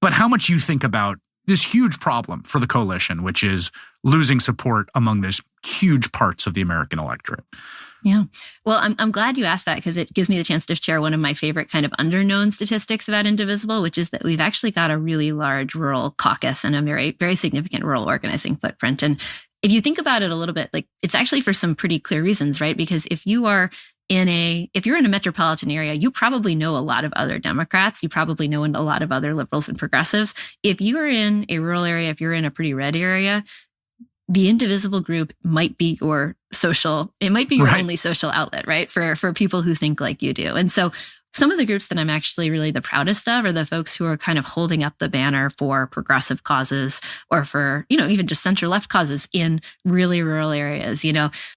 but how much you think about this huge problem for the coalition, which is losing support among these huge parts of the American electorate. Yeah. Well, I'm glad you asked that, because it gives me the chance to share one of my favorite kind of underknown statistics about Indivisible, which is that we've actually got a really large rural caucus and a very, very significant rural organizing footprint. And if you think about it a little bit, like, it's actually for some pretty clear reasons, right? Because if you're in a metropolitan area, you probably know a lot of other Democrats. You probably know a lot of other liberals and progressives. If you are in a rural area, if you're in a pretty red area, the Indivisible group might be your only social outlet, right? For people who think like you do. And so some of the groups that I'm actually really the proudest of are the folks who are kind of holding up the banner for progressive causes, or for, even just center left causes in really rural areas.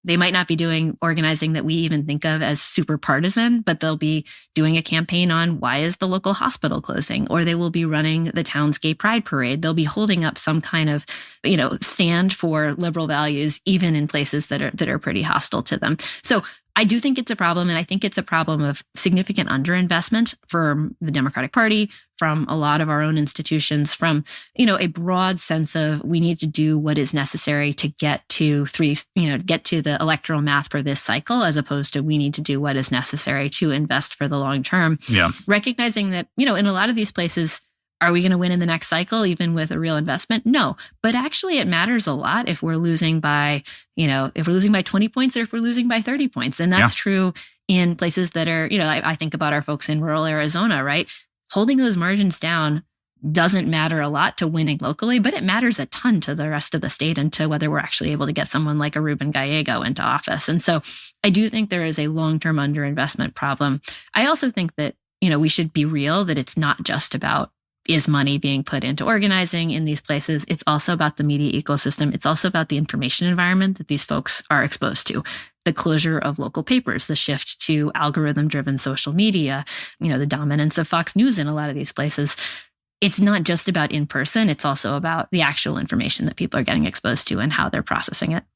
They might not be doing organizing that we even think of as super partisan, but they'll be doing a campaign on why is the local hospital closing, or they will be running the town's gay pride parade. They'll be holding up some kind of, stand for liberal values, even in places that are pretty hostile to them. So I do think it's a problem, and I think it's a problem of significant underinvestment from the Democratic Party, from a lot of our own institutions, from, a broad sense of we need to do what is necessary to get to the electoral math for this cycle, as opposed to we need to do what is necessary to invest for the long term. Yeah. Recognizing that, in a lot of these places, are we going to win in the next cycle, even with a real investment? No, but actually it matters a lot if we're losing by, 20 points, or if we're losing by 30 points. And that's true in places that are, I think about our folks in rural Arizona, right? Holding those margins down doesn't matter a lot to winning locally, but it matters a ton to the rest of the state and to whether we're actually able to get someone like a Ruben Gallego into office. And so I do think there is a long-term underinvestment problem. I also think that, we should be real, that it's not just about is money being put into organizing in these places. It's also about the media ecosystem. It's also about the information environment that these folks are exposed to. The closure of local papers, the shift to algorithm-driven social media, the dominance of Fox News in a lot of these places. It's not just about in person. It's also about the actual information that people are getting exposed to and how they're processing it.